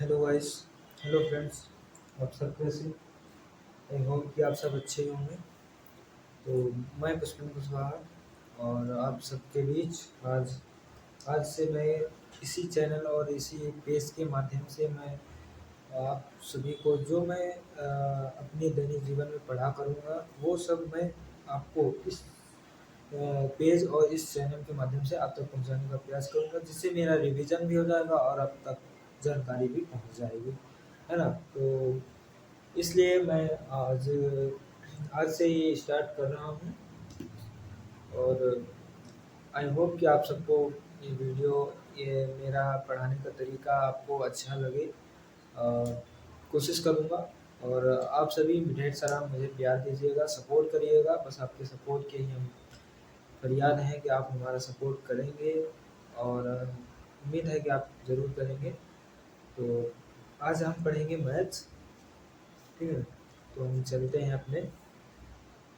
Hello guys. Hello friends. आप सब कैसे? आई होप कि आप सब अच्छे ही होंगे। तो मैं पुष्पन कुशवाहा और आप सबके बीच आज आज से मैं इसी चैनल और इसी पेज के माध्यम से मैं आप सभी को जो मैं अपने दैनिक जीवन में पढ़ा करूँगा वो सब मैं आपको इस पेज और इस चैनल के माध्यम से आप तक पहुँचाने का प्रयास करूँगा, जिससे मेरा रिवीजन भी हो जाएगा और आप तक जानकारी भी पहुँच जाएगी, है ना? तो इसलिए मैं आज आज से ये स्टार्ट कर रहा हूँ और आई होप कि आप सबको ये वीडियो, ये मेरा पढ़ाने का तरीका आपको अच्छा लगे। कोशिश करूँगा और आप सभी ढेर सारा मुझे प्यार दीजिएगा, सपोर्ट करिएगा। बस आपके सपोर्ट के ही हम फरियाद है कि आप हमारा सपोर्ट करेंगे और उम्मीद है कि आप ज़रूर करेंगे। तो आज हम पढ़ेंगे मैथ्स, ठीक है? तो हम चलते हैं अपने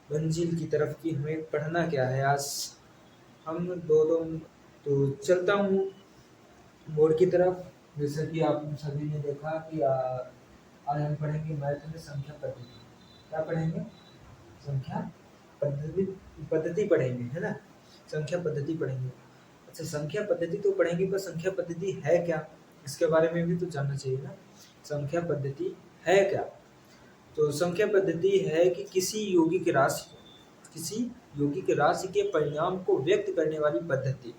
मंजिल की तरफ कि हमें पढ़ना क्या है आज। हम दोनों तो चलता हूँ बोर्ड की तरफ। जैसा कि आप सभी ने देखा कि आज हम पढ़ेंगे मैथ में संख्या पद्धति। क्या पढ़ेंगे? संख्या पद्धति पद्धति पढ़ेंगे, है ना? संख्या पद्धति पढ़ेंगे। अच्छा, संख्या पद्धति तो पढ़ेंगे, पर संख्या पद्धति है क्या, इसके बारे में भी तो जानना चाहिए ना। संख्या पद्धति है क्या? तो संख्या पद्धति है कि किसी यौगिक राशि के परिणाम को व्यक्त करने वाली पद्धति।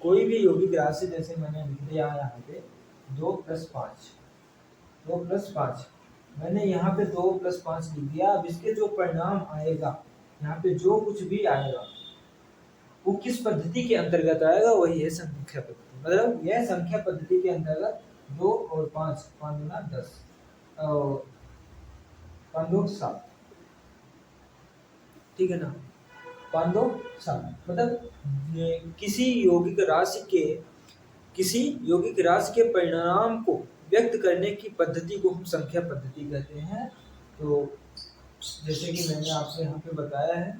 कोई भी यौगिक राशि, जैसे मैंने लिख दिया है यहाँ पे 2+5, 2+5 मैंने यहाँ पे 2+5 लिख दिया। अब इसके जो परिणाम आएगा, यहाँ पे जो कुछ भी आएगा वो किस पद्धति के अंतर्गत आएगा, वही है संख्या पद्धति। मतलब यह संख्या पद्धति के अंतर्गत 2 और 5, 5 गुना 10, 5 2 7, ठीक है ना? 5 2 7 मतलब किसी यौगिक राशि के परिणाम को व्यक्त करने की पद्धति को हम संख्या पद्धति कहते हैं। तो जैसे कि मैंने आपको यहाँ पे बताया है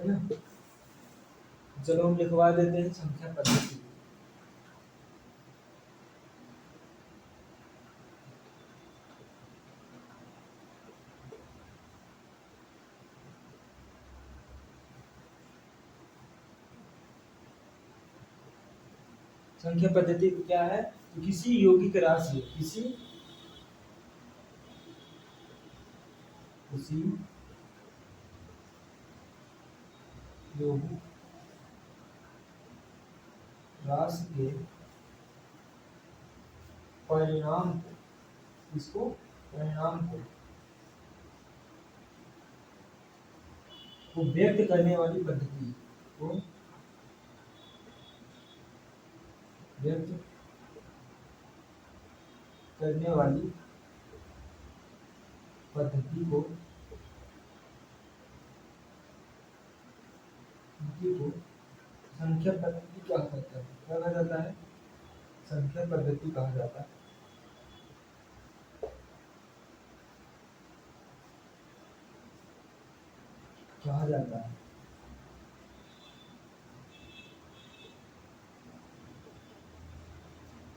ना? चलो हम लिखवा देते हैं संख्या पद्धति। संख्या पद्धति क्या है? तो किसी यौगिक राशि यौगिक राशि के परिणाम को व्यक्त करने वाली पद्धति को व्यक्त करने वाली पद्धति को संख्या पद्धति क्या कहता है? क्या कहा जाता है? संख्या पद्धति कहा जाता है। कहा जाता है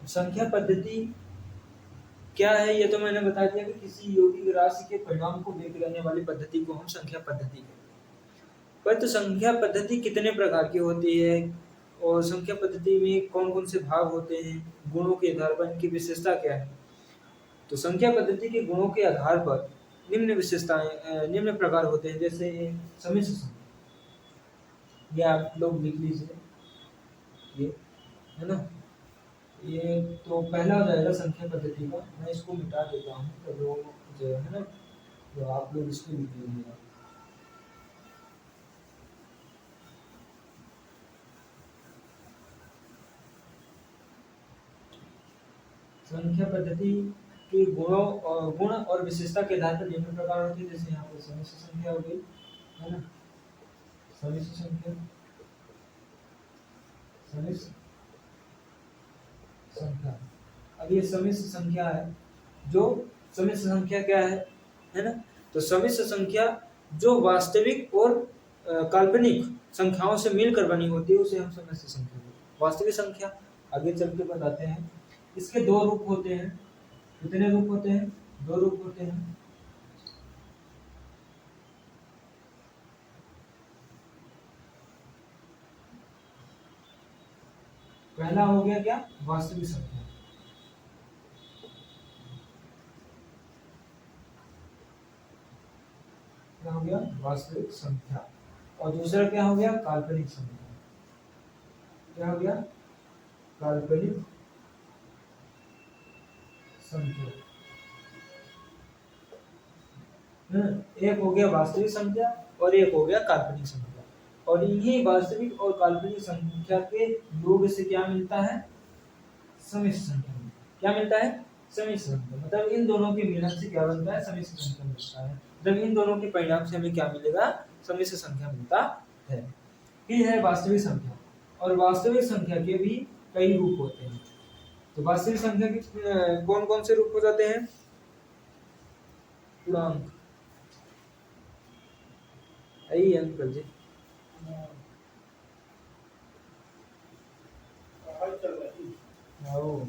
संख्या पद्धति क्या है, ये तो मैंने बता दिया कि किसी यौगिक राशि के परिणाम को व्यक्त करने वाली पद्धति को हम संख्या पद्धति कहते हैं। पर तो संख्या पद्धति कितने प्रकार की होती है और संख्या पद्धति में कौन कौन से भाग होते हैं, गुणों के आधार पर इनकी विशेषता क्या है? तो संख्या पद्धति के गुणों के आधार पर निम्न प्रकार होते हैं। जैसे समिश्र संख्या, ये आप लोग लिख लीजिए, ये है ना? ये तो पहला हो जाएगा संख्या पद्धति का। मैं इसको मिटा देता हूँ तो जो है ना, तो आप लोग इसको लिख लीजिएगा। संख्या पद्धति के गुण और विशेषता के आधार पर निम्न प्रकार होते हैं। जैसे यहाँ पर समिश्र संख्या हो गई, है ना? समिश्र संख्या। अब ये समिश्र संख्या है। जो समिश्र संख्या क्या है ना? तो समिश्र संख्या जो वास्तविक और काल्पनिक संख्याओं से मिलकर बनी होती है, उसे हम समिश्र संख्या कहते हैं। वास्तविक संख्या आगे चल के बताते हैं। इसके दो रूप होते हैं। कितने रूप होते हैं? दो रूप होते हैं। पहला हो गया क्या? वास्तविक संख्या। क्या हो गया? वास्तविक संख्या। और दूसरा क्या हो गया? काल्पनिक संख्या। क्या हो गया? काल्पनिक संख्या। एक हो गया वास्तविक संख्या और एक हो गया काल्पनिक संख्या। और इन्हीं वास्तविक और काल्पनिक संख्या के योग से क्या मिलता है? समिश्र संख्या। क्या मिलता है? समिश्र संख्या। मतलब इन दोनों के मिलन से क्या बनता है? समिश्र संख्या मिलता है। जब इन दोनों के परिणाम से हमें क्या मिलेगा? समिश्र संख्या मिलता है। ये है वास्तविक संख्या। और वास्तविक संख्या के भी कई रूप होते हैं। तो वास्तविक संख्या के कौन कौन से रूप हो जाते हैं? पूर्णांक। यही अंकल जी। आओ।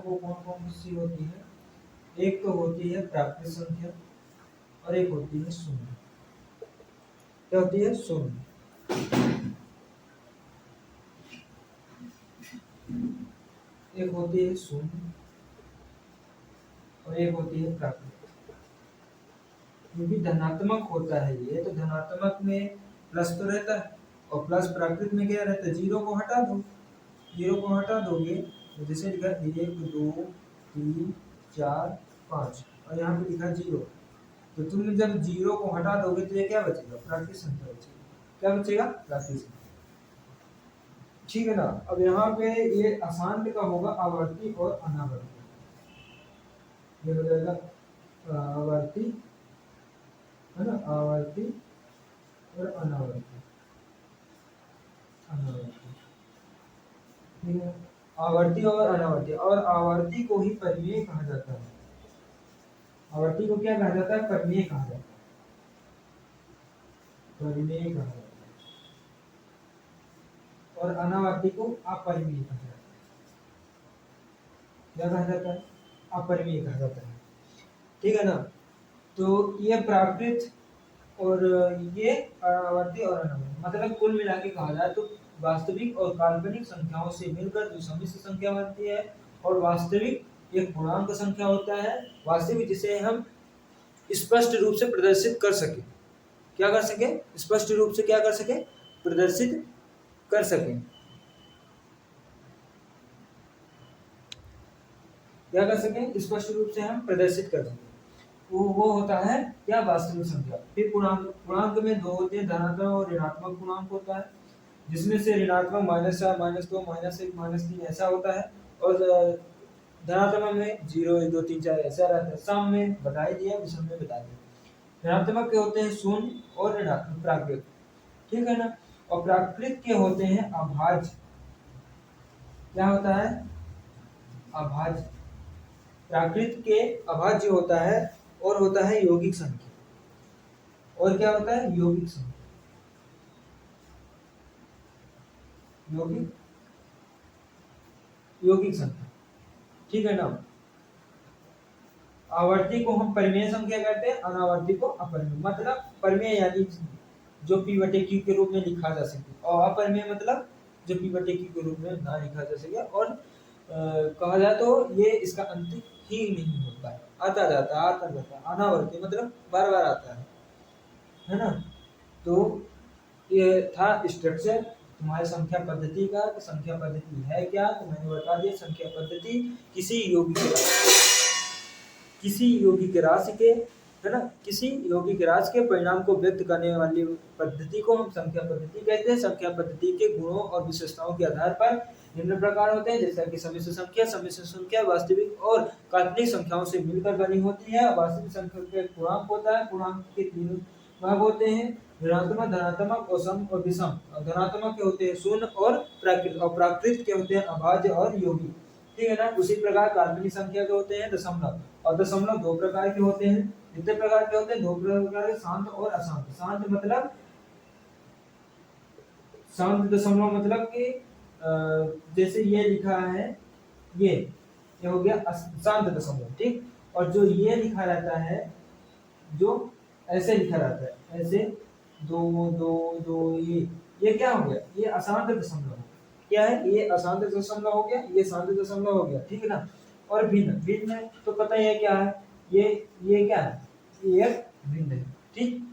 वो कौन कौन सी होती है? एक तो होती है प्राकृत संख्या और एक होती है शून्य। क्या होती है? शून्य। एक होती है शून्य और एक होती है प्राकृत। क्योंकि धनात्मक होता है ये, तो धनात्मक में प्लस तो रहता है और प्लस प्राकृत में क्या रहता है? जीरो को हटा दो। जीरो को हटा दोगे तो जैसे लिखा 1 2 3 4 5 और यहाँ पे लिखा जीरो। तो तुम जब जीरो को हटा दोगे तो ये क्या बचेगा? प्राकृत संख्या बचेगी। क्या बचेगा? प्राकृत संख्या। ठीक है ना। अब यहाँ पे ये अशांत का होगा आवर्ती और अनावर्ती। ये हो जाएगा आवर्ती, है ना, आवर्ती और अनावर्ती। अनावर्ती, ठीक है। आवर्ती और अनावर्ती। और आवर्ती को ही परिमेय कहा जाता है। आवर्ती को क्या कहा जाता है? परिमेय कहा जाता है। परिमेय कहा जाता है। और अनावर्ती को अपरिमेय कहा जाता है। क्या कहा जाता है? अपरिमेय कहा जाता है। ठीक है ना। तो ये प्राकृत और ये आवर्ती और अनावर्ती, मतलब कुल मिला के कहा जाए तो वास्तविक और काल्पनिक संख्याओं से मिलकर जो समिश्र संख्या बनती है। और वास्तविक एक पूर्णांक संख्या होता है, वास्तविक, जिसे हम स्पष्ट रूप से प्रदर्शित कर सके। क्या कर सके? स्पष्ट रूप से क्या कर सके? प्रदर्शित कर सके। क्या कर सके? स्पष्ट रूप से हम प्रदर्शित कर सके। वो होता है क्या? वास्तविक संख्या। फिर पूर्णांक। पूर्णांक में दो होते हैं, धनात्मक और ऋणात्मक पूर्णांक होता है, जिसमें से ऋणात्मक -4 -2 -1 -3 ऐसा होता है। और धनात्मक में 0 1 2 3 4 ऐसा रहता है। सम में बता ही दिया, विषम में बता दिया। ऋणात्मक के होते हैं शून्य और ऋणात्मक प्राकृत। ठीक है ना। और प्राकृत के होते हैं अभाज्य। क्या होता है? अभाज्य। प्राकृत के अभाज्य होता है और होता है यौगिक संख्या। और क्या होता है? यौगिक संख्या। यौगिक यौगिक संख्या, ठीक है ना। आवर्ती को हम परिमेय संख्या कहते हैं, अनावर्ती को अपरिमेय। मतलब परिमेय यानी जो p बटे q के रूप में लिखा जा सके, और अपरिमेय मतलब जो p बटे q के रूप में ना लिखा जा सके। और कहा जाए तो ये इसका अंत ही नहीं होता है, आता जाता है, आता जाता है। अनावर्ती मतलब बार बार आता है ना। तो ये था स्ट्रक्चर तुम्हारे संख्या पद्धति का। तो संख्या पद्धति है क्या, तो मैंने बता दिया। संख्या पद्धति किसी यौगिक राशि के, है ना, किसी यौगिक राशि के परिणाम को व्यक्त करने वाली पद्धति को हम संख्या पद्धति कहते हैं। संख्या पद्धति के गुणों और विशेषताओं के आधार पर निम्न प्रकार होते हैं, जैसा कि समिश्र संख्या वास्तविक और काल्पनिक संख्याओं से मिलकर बनी होती है। वास्तविक संख्या का पूर्णांक होता है। पूर्णांक के तीन भाग होते हैं, ऋणात्मक, धनात्मक और सम और विषम। धनात्मक के होते हैं शून्य और प्राकृत, और प्राकृत के होते हैं अभाज्य और यौगिक, ठीक है ना। उसी प्रकार काल्पनिक संख्या के होते हैं दशमलव, और दशमलव दो प्रकार के होते हैं। कितने प्रकार के होते हैं? दो प्रकार के, शांत और अशांत। शांत मतलब, शांत दशमलव मतलब कि जैसे ये लिखा है, ये हो गया शांत दशमलव, ठीक। और जो ये लिखा रहता है, जो ऐसे लिखा रहता है, ऐसे दो दो दो, ये क्या हो गया? ये अशांत दशमलव हो गया। क्या है? ये अशांत दशमलव हो गया, ये शांत दशमलव हो गया, ठीक है ना। और भिन्न, भिन्न तो पता ही है क्या है, ये क्या है? ये एक भिन्न है, ठीक।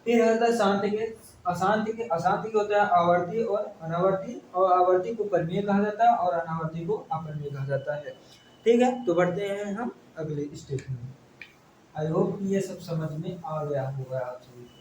फिर रहता है शांत के, अशांत के होता है आवर्ती और अनावर्ती। और आवर्ती को परिमेय कहा जाता है और अनावर्ती को अपरिमेय कहा जाता है, ठीक है। तो बढ़ते हैं हम अगले स्टेप में। आई होप कि ये सब समझ में आ गया होगा आप सभी को।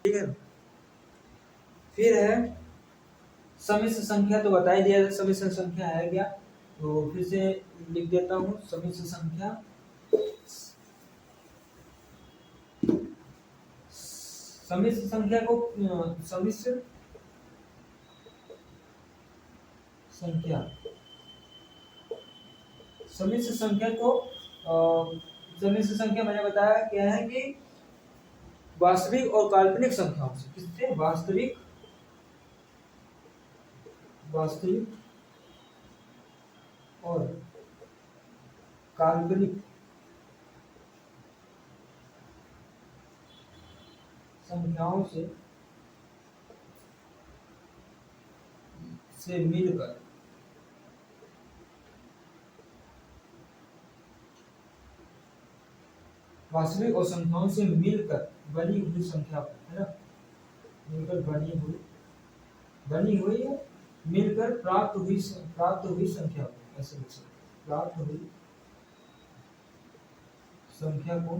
ठीक है। फिर है समिश्र संख्या। तो बता ही दिया समिश्र संख्या है क्या, तो फिर से लिख देता हूँ। समिश्र संख्या, समिश्र संख्या को समिश्र संख्या, समिश्र संख्या को समिश्र संख्या मैंने बताया क्या है कि वास्तविक और काल्पनिक संख्याओं से, किससे? वास्तविक और काल्पनिक संख्याओं से मिलकर वास्तविक और संख्याओं से मिलकर बनी हुई संख्या, है ना, मिलकर बनी हुई मिलकर प्राप्त हुई संख्या को, ऐसे लिख सकते, प्राप्त हुई संख्या को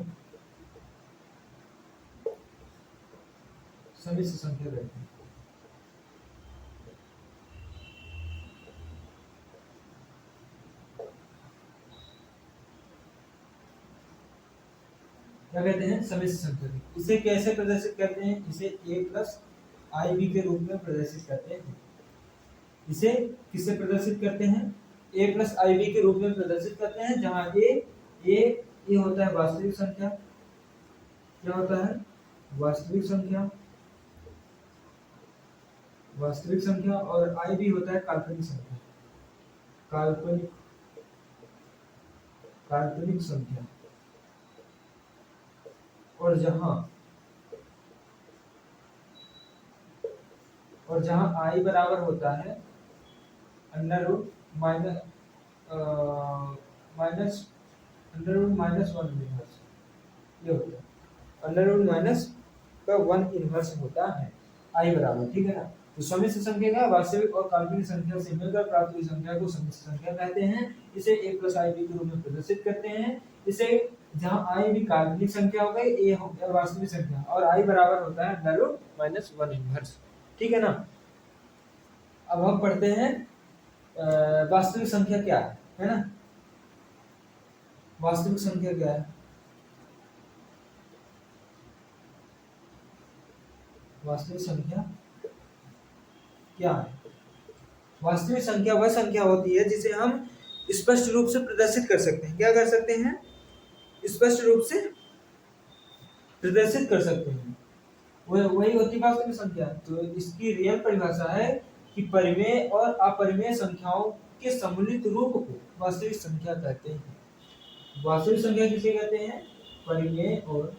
समिश्र संख्या कहते हैं। क्या कहते हैं? समिश्र संख्या। इसे कैसे प्रदर्शित करते हैं? इसे a प्लस आई बी के रूप में प्रदर्शित करते हैं। इसे किससे प्रदर्शित करते हैं? a प्लस आई बी के रूप में प्रदर्शित करते हैं, जहां a होता है वास्तविक संख्या। क्या होता है? वास्तविक संख्या। और आई बी होता है काल्पनिक संख्या। काल्पनिक संख्या। और जहां आई बराबर होता है under root minus one inverse, ये होता है अंडर रूट माइनस का वन इनवर्स होता है आई बराबर, ठीक है ना। तो समिश्र संख्या का वास्तविक और काल्पनिक संख्या से मिलकर प्राप्त हुई संख्या को समिश्र संख्या कहते हैं। इसे a प्लस आई बी के रूप में प्रदर्शित करते हैं। इसे जहां आई भी काल्पनिक संख्या हो गई, a हो गया वास्तविक संख्या, और i बराबर होता है under root minus one inverse, ठीक है ना। अब हम पढ़ते हैं वास्तविक संख्या क्या है ना? वास्तविक संख्या क्या है? वास्तविक संख्या क्या है? वास्तविक संख्या वह संख्या होती है जिसे हम स्पष्ट रूप से प्रदर्शित कर सकते हैं। क्या कर सकते हैं? स्पष्ट रूप से प्रदर्शित कर सकते हैं, वही होती है वास्तविक संख्या। तो इसकी रियल परिभाषा है कि परिमेय और अपरिमेय संख्याओं के सम्मिलित रूप को वास्तविक संख्या कहते हैं। वास्तविक संख्या किसे कहते हैं? परिमेय और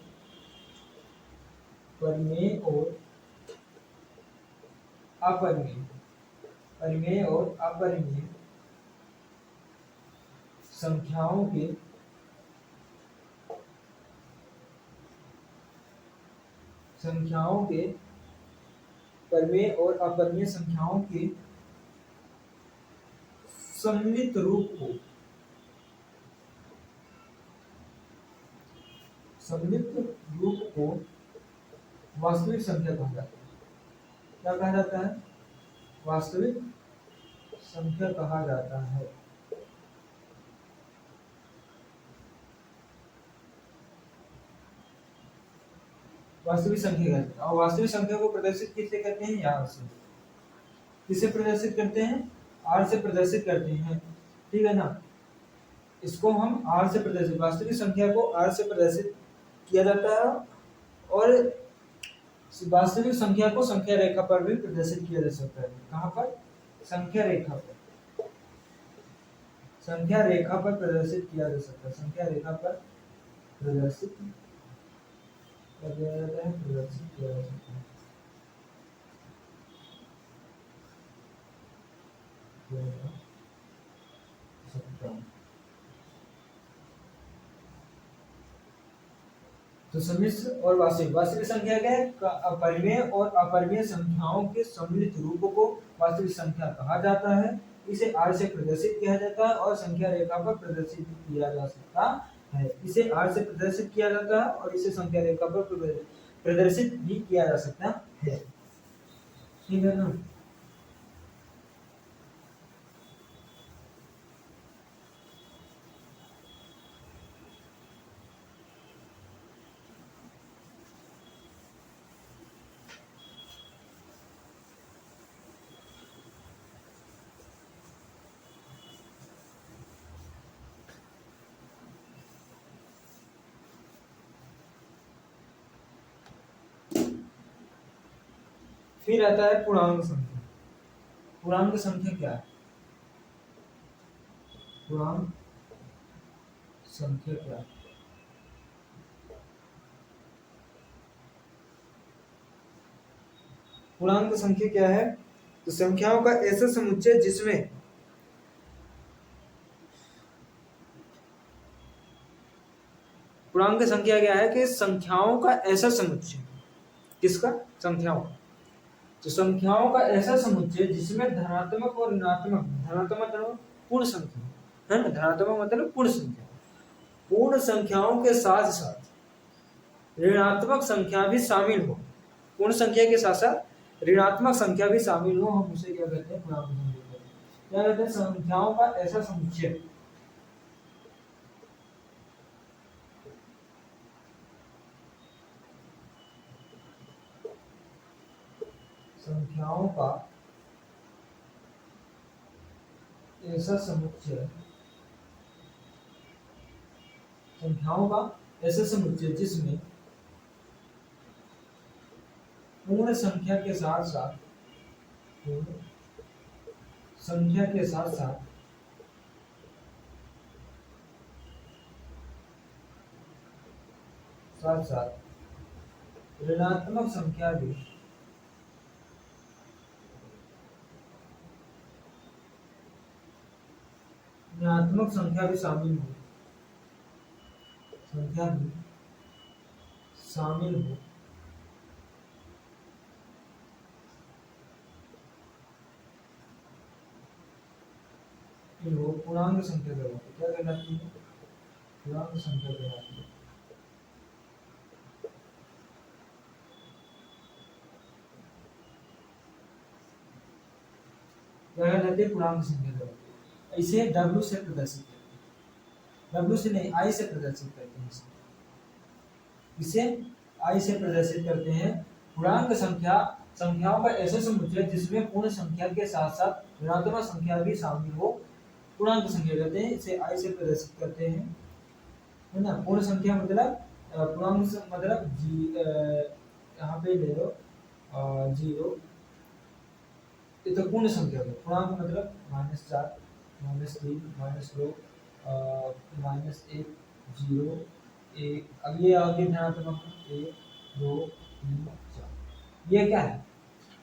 अपरिमेय, परिमेय और अपरिमेय संख्याओं के परिमेय और अपरिमेय संख्याओं के सम्मिलित रूप को वास्तविक संख्या कहा जाता है। क्या कहा जाता है? वास्तविक संख्या कहा जाता है। वास्तविक संख्या कहते हैं। और वास्तविक संख्या को प्रदर्शित किससे करते हैं? यहाँ से। किससे प्रदर्शित करते हैं? आर से प्रदर्शित करते हैं, ठीक है ना? इसको हम आर से प्रदर्शित, वास्तविक संख्या को आर से प्रदर्शित किया जाता है। और वास्तविक संख्या को संख्या रेखा पर भी प्रदर्शित किया जा सकता है। कहाँ पर? संख्या रेखा पर। संख्या रेखा पर प्रदर्शित किया जा सकता है। संख्या रेखा पर प्रदर्शित किया जा सकता है। तो सम्मिश्र और वास्तविक, वास्तविक संख्या क्या है? परिमेय और अपरिमेय संख्याओं के सम्मिलित रूप को वास्तविक संख्या कहा जाता है। इसे आर से प्रदर्शित किया जाता है और संख्या रेखा पर प्रदर्शित किया जा सकता है। इसे आर से प्रदर्शित किया जाता है और इसे संख्या रेखा पर प्रदर्शित भी किया जा सकता है, ठीक है ना? फिर आता है पूर्णांक संख्या। पूर्णांक संख्या क्या है? पूर्णांक संख्या क्या है? पूर्णांक संख्या क्या है? तो संख्याओं का ऐसा समुच्चय जिसमें पूर्णांक संख्या क्या है? कि संख्याओं का ऐसा समुच्चय। किसका? संख्याओं का। तो संख्याओं का ऐसा समुच्चय जिसमें धनात्मक और ऋणात्मक, धनात्मक मतलब पूर्ण संख्या है ना, धनात्मक मतलब पूर्ण संख्या, पूर्ण संख्याओं के साथ साथ ऋणात्मक संख्या भी शामिल हो। पूर्ण संख्या के साथ साथ ऋणात्मक संख्या भी शामिल हो, हम उसे क्या कहते हैं? पूर्णांक संख्या। क्या कहते हैं? संख्याओं का ऐसा समुच्चय, संख्याओं का ऐसा समुच्चय, संख्याओं का ऐसा समुच्चय जिसमें पूर्ण संख्या के साथ साथ, पूर्ण संख्या के साथ साथ साथ साथ ऋणात्मक संख्या भी, ऋणात्मक संख्या भी शामिल हो, संख्या भी शामिल हो, वो पूर्णांक संख्या कहलाती है। क्या कहलाती है? पूर्णांक संख्या कहलाती है। क्या कहलाती है? पूर्णांक संख्या कहलाती है। इसे W से प्रदर्शित करते हैं, W से नहीं I से प्रदर्शित करते हैं इसे I से प्रदर्शित करते हैं। पूर्णांक संख्या संख्याओं का ऐसा समुच्चय जिसमें पूर्ण संख्या के साथ साथ ऋणात्मक संख्या भी शामिल हो, पूर्णांक संख्या कहते हैं। इसे I से प्रदर्शित करते हैं, है ना। पूर्ण संख्या मतलब पूर्णांक मतलब यहाँ पे ले लो 0, ये तो पूर्ण संख्या है। पूर्णांक मतलब -4, -3, -2, -1, 0, 1। अब ये आगे धनात्मक 1, 2, 3, 4। ये क्या है?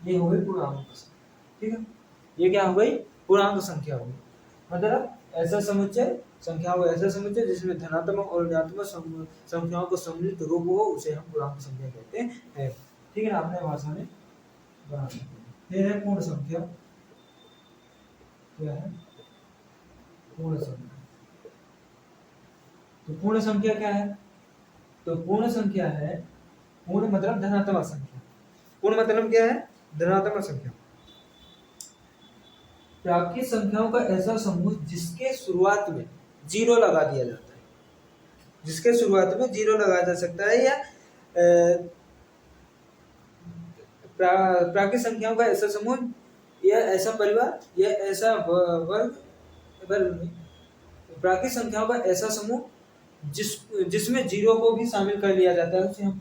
ये हो गई पूर्णांक संख्या, ठीक है। ये क्या हो गई? पूर्णांक संख्या हो गई। मतलब ऐसा समुच्चय संख्या हो, ऐसा समुच्चय जिसमें धनात्मक और ऋणात्मक संख्याओं को सम्मिलित रूप हो, उसे हम पूर्णांक संख्या कहते हैं, ठीक है ना। अपने भाषा में बना सकते हैं। फिर है पूर्ण संख्या। क्या है? पूर्ण संख्या। तो पूर्ण संख्या क्या है? तो पूर्ण संख्या है, पूर्ण मतलब धनात्मक संख्या। पूर्ण मतलब क्या है? धनात्मक संख्या। प्राकृत संख्याओं का ऐसा समूह जिसके शुरुआत में 0 लगा दिया जाता है, जिसके शुरुआत में 0 लगाया जा सकता है, या प्राकृत संख्याओं का ऐसा समूह, या ऐसा परिवार, या ऐसा वर्ग प्राकृत संख्याओं का ऐसा समूह जिसमें 0 को भी शामिल कर लिया जाता है, उसे हम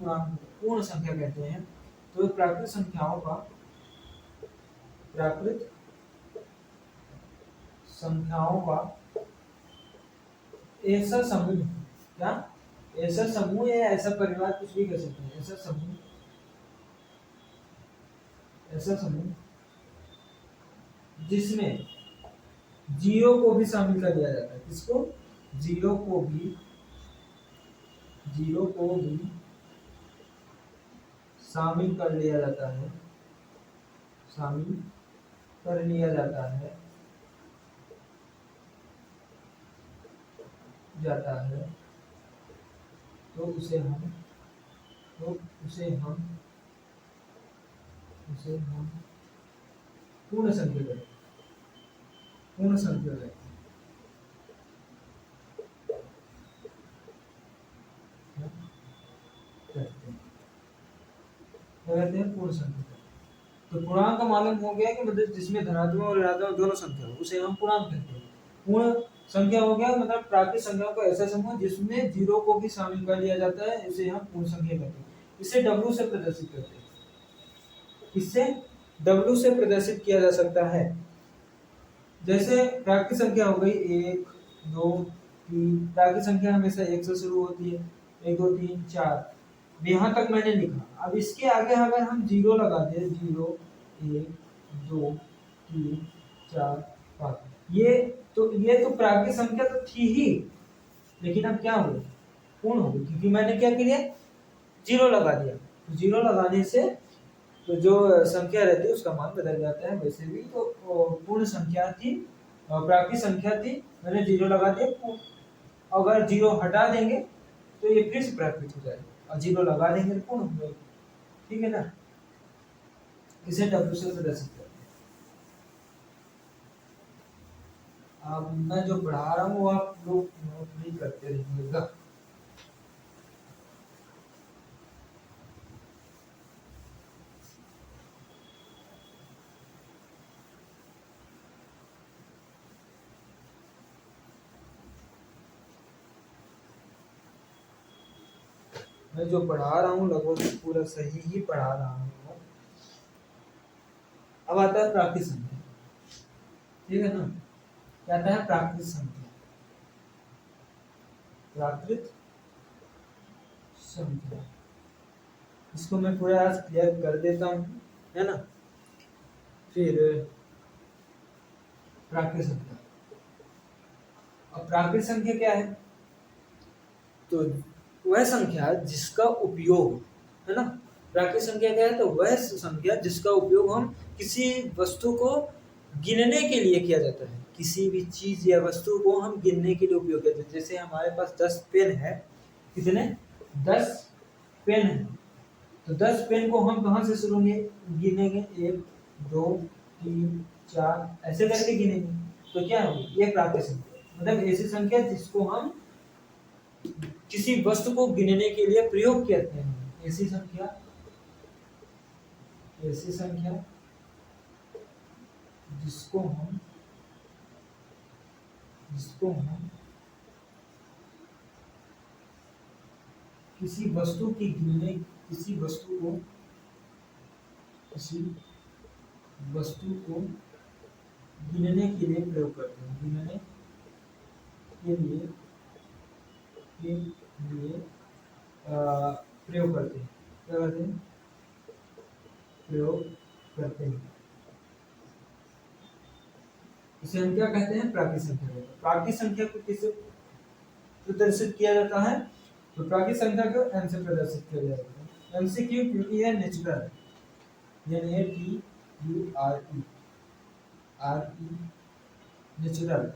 पूर्ण संख्या कहते हैं। तो प्राकृत संख्याओं का ऐसा समूह, क्या? ऐसा समूह या ऐसा परिवार, कुछ भी कह सकते हैं। ऐसा समूह जिसमें 0 को भी शामिल कर लिया जाता है। किसको? 0 को भी शामिल कर लिया जाता है, तो उसे हम पूर्ण संख्या कहते हैं। पूर्ण संख्या कहते हैं पूर्ण संख्या। तो पूर्णांक मालूम हो गया कि मतलब जिसमें धनात्मक और ऋणात्मक दोनों संख्या हो, उसे हम पूर्णांक कहते हैं। पूर्ण संख्या हो गया मतलब प्राकृत संख्याओं का ऐसा समूह जिसमें 0 को भी शामिल कर लिया जाता है, इसे हम पूर्ण संख्या कहते हैं। इसे W से प्रदर्शित करते हैं। इससे W से प्रदर्शित किया जा सकता है। जैसे प्राकृत संख्या हो गई 1, 2, 3। प्राकृत संख्या हमेशा 1 से शुरू होती है, 1, 2, 3, 4। यहाँ तक मैंने लिखा। अब इसके आगे अगर हम 0 लगा दें, 0, 1, 2, 3, 4, 5, ये तो प्राकृत संख्या तो थी ही, लेकिन अब क्या हो गई? पूर्ण हो गई, क्योंकि मैंने क्या किया? 0 लगा दिया। तो 0 लगाने से तो जो संख्या रहती है उसका मान बदल जाता है। वैसे भी तो पूर्ण संख्या थी, प्राकृत संख्या थी, मैंने 0 लगा दिया। अगर 0 हटा देंगे तो ये फिर से प्राकृत हो जाएगा, और 0 लगा देंगे तो पूर्ण हो जाएगा, ठीक है ना। इसे W से प्रदर्शित करते हैं। अब मैं जो पढ़ा रहा हूँ आप लोग नोट नहीं करते रहिएगा। मैं जो पढ़ा रहा हूँ लगभग पूरा सही ही पढ़ा रहा हूँ। अब आता है प्राकृत संख्या, ठीक है ना। क्या आता है? प्राकृत संख्या। प्राकृत संख्या, इसको मैं पूरा आज क्लियर कर देता हूँ, है ना। फिर प्राकृत संख्या। अब प्राकृत संख्या क्या है? तो वह संख्या जिसका उपयोग, है ना। प्राकृत संख्या क्या है? तो वह संख्या जिसका उपयोग हम किसी वस्तु को गिनने के लिए किया जाता है। किसी भी चीज या वस्तु को हम गिनने के लिए उपयोग करते हैं। जैसे हमारे पास 10 पेन है। कितने? 10 पेन है। तो 10 पेन को हम कहाँ से शुरू गिनेंगे? 1, 2, 3, 4 ऐसे करके गिनेंगे। तो क्या होगी, ये प्राकृत संख्या, मतलब ऐसी संख्या जिसको हम किसी वस्तु को गिनने के लिए प्रयोग करते हैं। ऐसी संख्या जिसको हम किसी वस्तु को गिनने के लिए प्रयोग करते हैं, प्रयोग करते हैं, प्रयोग करते हैं। इसे हम क्या कहते हैं, प्राकृत संख्या कहते हैं। प्राकृत संख्या को किससे प्रदर्शित किया जाता है, तो प्राकृत संख्या को n से प्रदर्शित किया जाता है। n से क्यों, क्योंकि यह नेचुरल है, नेचुरल,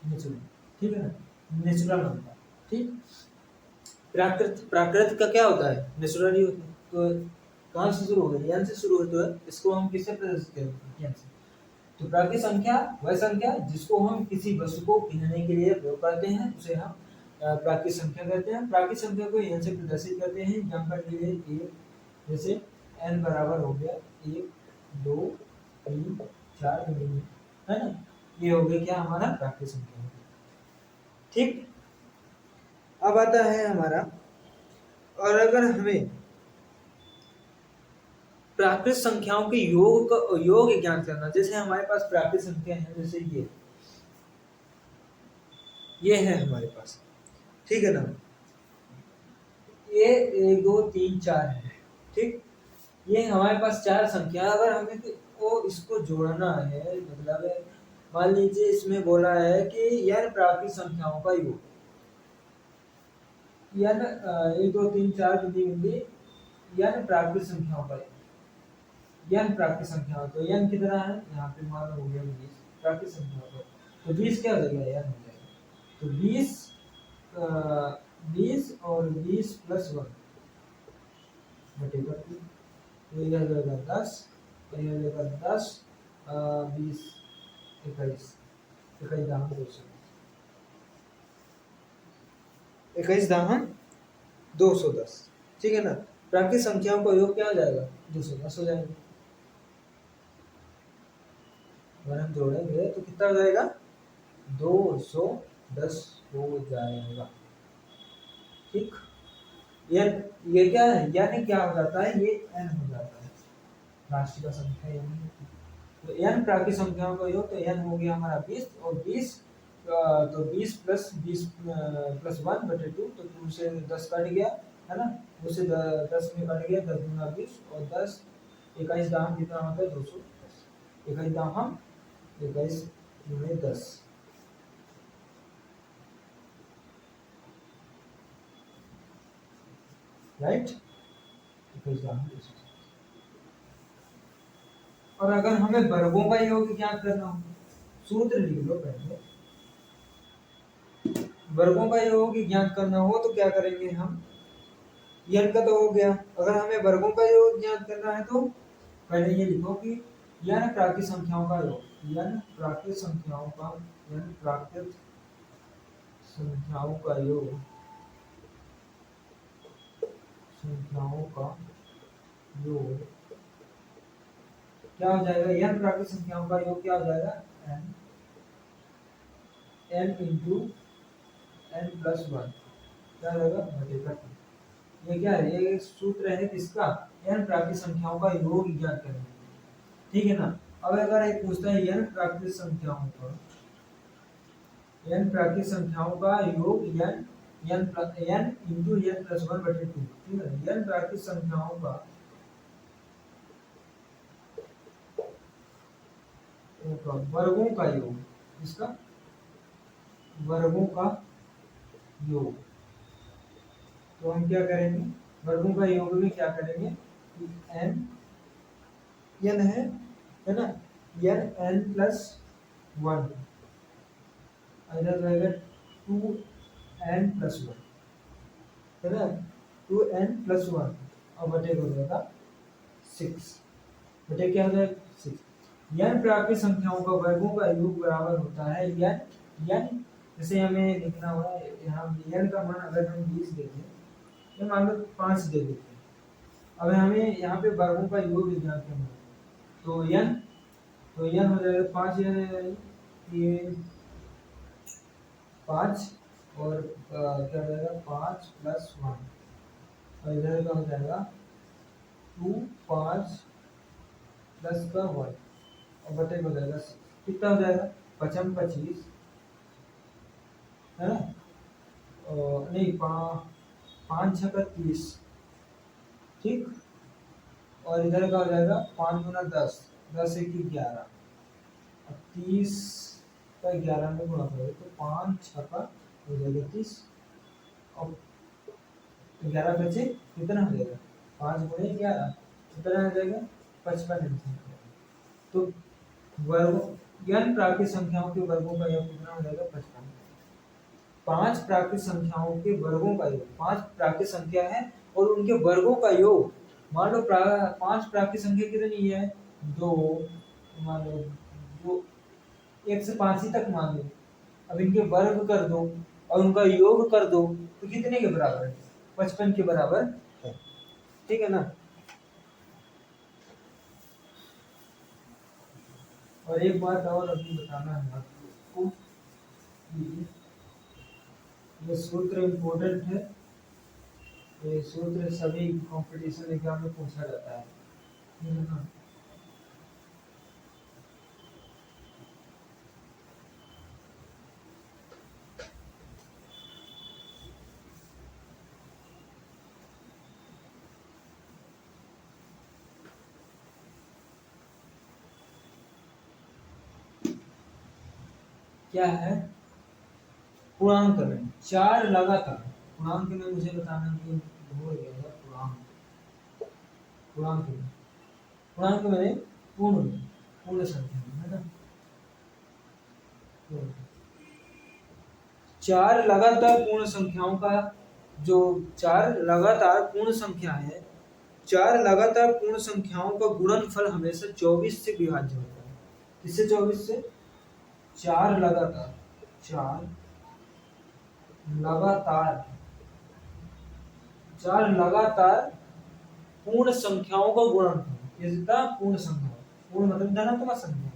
नेचुरल, ठीक है ना, नेचुरल नंबर, ठीक। प्राकृत का क्या होता है, नेचुरल ही होता है। तो कहाँ से शुरू हो गया, n से शुरू होता है, इसको हम किससे प्रदर्शित करते हैं, n से। तो प्राकृत संख्या वह संख्या जिसको हम किसी वस्तु को गिनने के लिए प्रयोग करते हैं, उसे हम प्राकृत संख्या कहते हैं। प्राकृत संख्या को n से प्रदर्शित करते हैं। यहाँ पर ये जैसे n बराबर हो गया 1 2 3 4 है ना, ये हो गया क्या हमारा प्राकृत संख्या, ठीक। अब आता है हमारा, और अगर हमें प्राकृत संख्याओं के योग ज्ञान करना, जैसे हमारे पास प्राकृत संख्या है, जैसे ये है हमारे पास, ठीक है ना, ये 1 2 3 4 है, ठीक। ये हमारे पास 4 संख्या, अगर हमें इसको जोड़ना है, मतलब मान लीजिए इसमें बोला है कि n प्राकृत संख्याओं का योग, n 1 2 3 4 n प्राकृत संख्याओं का योग, n प्राकृत संख्या, तो n कितना है, यहाँ पे मान हो गया 20 प्राकृत संख्या का, तो 20 क्या हो जाएगा, n हो जाएगा, तो 20 और 20 प्लस 1 बटेगा 2, तो यह हो जाएगा 10, और यह हो जाएगा 10 20 21 21 दाम 200, 21 दाम 210, ठीक है ना। प्राकृत संख्याओं का योग क्या हो जाएगा, 210 हो जाएगा। अगर हम जोड़ेंगे तो कितना हो जाएगा, 210 हो जाएगा, ठीक। ये क्या है, यानी क्या हो जाता है, ये n हो जाता है, राशि का संख्या यानी, तो n प्राकृत संख्याओं का योग, तो n हो गया हमारा 20, और 20 तो 20 प्लस 1 बटे 2, तो 2 से 10 कट गया, है ना, 2 से 10 में कट गया, 10 गुना 20, और 10 21 दाम कितना होता है, 210, 21 दाम हम 21 गुणे 10, राइट, 21 दाम 210। और अगर हमें वर्गों का योग ज्ञात करना हो, सूत्र लिख लो पहले, वर्गों का योग ज्ञात करना हो तो क्या करेंगे हम, n का तो हो गया, अगर हमें वर्गों का योग ज्ञात करना है तो पहले ये लिखो कि n प्राकृत संख्याओं का योग, n प्राकृत संख्याओं का योग, क्या हो जाएगा, n प्राकृत संख्याओं का योग क्या हो जाएगा, n इंटू n प्लस 1 क्या रहेगा, बटेगा 2। ये क्या है, ये सूत्र है किसका, n प्राकृत संख्याओं का योग ज्ञात करने के लिए, ठीक है ना। अब अगर एक पूछता है n प्राकृत संख्याओं का योग, n इंटू n प्लस 1 बटे 2, ठीक है, n प्राकृत संख्याओं का वर्गों का योग, इसका वर्गों का योग, तो हम क्या करेंगे, वर्गों का योग में क्या करेंगे, n है ना, n प्लस 1, इधर रहेगा 2n प्लस 1, है ना, 2n प्लस 1, और बटे हो जाएगा 6, बटे क्या हो जाएगा 6, n प्राकृत संख्याओं का वर्गों का योग बराबर होता है n जैसे हमें लिखना हुआ यहाँ n का मान अगर हम 20 दे दें, ये मान लो 5 दे देते हैं, अब हमें यहाँ पे वर्गों का योग ज्ञात करना है, तो n हो जाएगा 5, ये 5 और क्या हो जाएगा 5 + 1 और इधर का हो जाएगा 2 5 + 1 और बटे हो जाएगा 6, कितना हो जाएगा 5 25 है ना, और नहीं 5 6 30, ठीक, और इधर का हो जाएगा 5 गुना 10, 10 1 11, अब 30 का 11 में गुणा करोगे तो 5 6 का हो जाएगा 30 और 11 बचे कितना हो जाएगा 5 गुणे 11 कितना हो जाएगा 55 तो वर्ग n प्राकृत संख्याओं के वर्गों का योग कितना हो जाएगा 55। 5 प्राकृत संख्याओं के वर्गों का योग, 5 प्राकृत संख्या है और उनके वर्गों का योग, मान लो 5 प्राकृत संख्या कितनी है 2, मान लो 2 1 से 5 ही तक मान लो, अब इनके वर्ग कर दो और उनका योग कर दो तो कितने के बराबर है 55 के बराबर है, ठीक है ना। और एक बात और अभी बताना है आपको, ये सूत्र इम्पोर्टेंट है, ये सूत्र सभी कंपटीशन एग्जाम में पूछा जाता है ना। क्या है पूर्णांक में 4 लगातार, पूर्णांक में मुझे बताना कि भूल गया था, पूर्णांक में पूर्ण संख्या है ना, 4 लगातार पूर्ण संख्याओं का जो 4 लगातार पूर्ण संख्या है, 4 लगातार पूर्ण संख्याओं का गुणनफल हमेशा 24 से विभाज्य होता है, किससे 24 से 4 लगातार चार लगातार पूर्ण संख्याओं का गुणनफल, इसका पूर्ण संख्या, पूर्ण मतलब धनात्मक संख्या,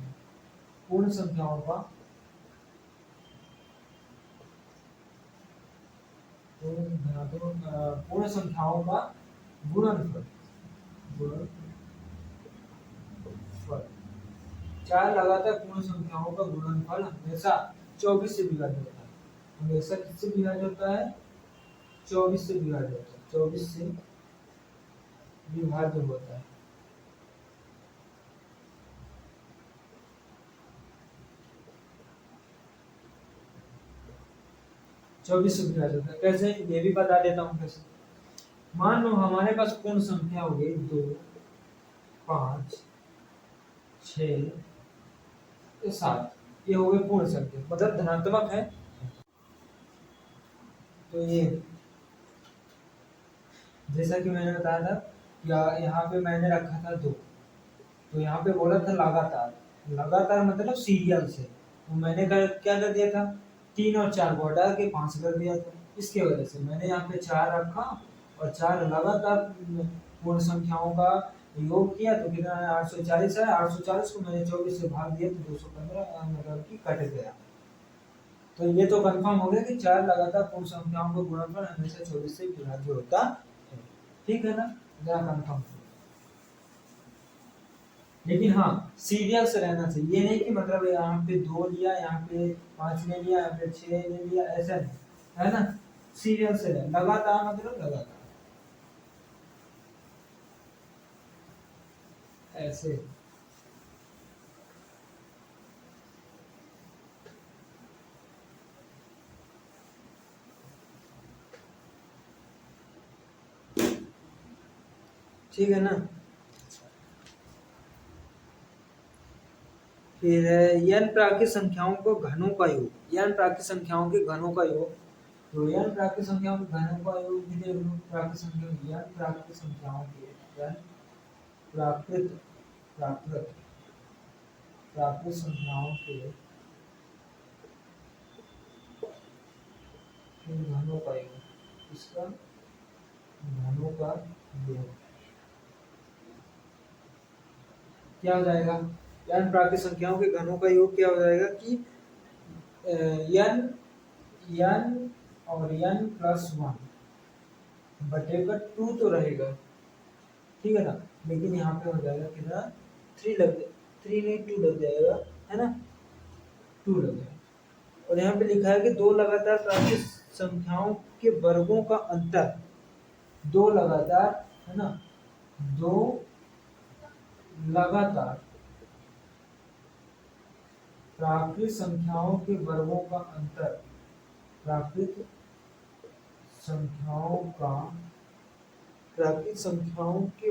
पूर्ण संख्याओं का पूर्ण संख्याओं का गुणनफल 4 लगातार पूर्ण संख्याओं का गुणनफल हमेशा 24 से विभाज्य होता है, हमेशा किससे विभाज्य होता है 24 से विभाज्य होता है, 24 से विभाज्य होता है। चौबीस से विभाज्य होता है, कैसे ये भी बता देता हूँ कैसे। मान लो हमारे पास पूर्ण संख्या हो गई 2 5 6 7, ये हो गए पूर्ण संख्या मतलब धनात्मक है, तो ये जैसा कि मैंने बताया था या यहाँ पे मैंने रखा था 2, तो यहाँ पे बोला था लगातार मतलब सीरियल से, तो मैंने क्या कर दिया था 3 और 4 को हटा के 5 कर दिया था, इसके वजह से मैंने यहाँ पे 4 रखा और 4 लगातार पूर्ण संख्याओं का योग किया तो कितना है 840 है, 840 को मैंने 24 से भाग दिया तो 215 मतलब कि कट गया, तो ये तो कंफर्म हो गया कि 4 लगातार पूर्ण संख्याओं का गुणनफल हमेशा 24 से विभाज्य होता है, ठीक है ना, जरा कंफर्म। लेकिन हाँ सीरियल से रहना चाहिए, ये नहीं कि मतलब यहाँ पे 2 लिया यहाँ पे 5 ले लिया यहाँ पे 6 ले लिया, ऐसा नहीं है ना, सीरियल से रहना, लगातार मतलब लगातार ऐसे। ठीक है ना। फिर n प्राकृत संख्याओं को घनों का योग, n प्राकृत संख्याओं के घनों का योग, तो n प्राकृत संख्याओं के घनों का योग भी देख लो, प्राकृत संख्या n प्राकृत संख्याओं के n प्राकृत प्राकृत प्राकृत संख्याओं के घनों का योग, इसका घनों का योग क्या हो जाएगा? n प्राकृत संख्याओं के घनों का योग क्या हो जाएगा कि n n और n प्लस 1 बटे का 2 तो रहेगा, ठीक है ना, लेकिन यहाँ पे हो जाएगा कितना 3 नहीं 2 लग जाएगा, है ना, 2 लग जाएगा। और यहाँ पे लिखा है कि दो लगातार प्राकृत संख्याओं के वर्गों का अंतर, दो लगातार, है ना, दो लगातार प्राकृत संख्याओं के वर्गों का अंतर, प्राकृत संख्याओं के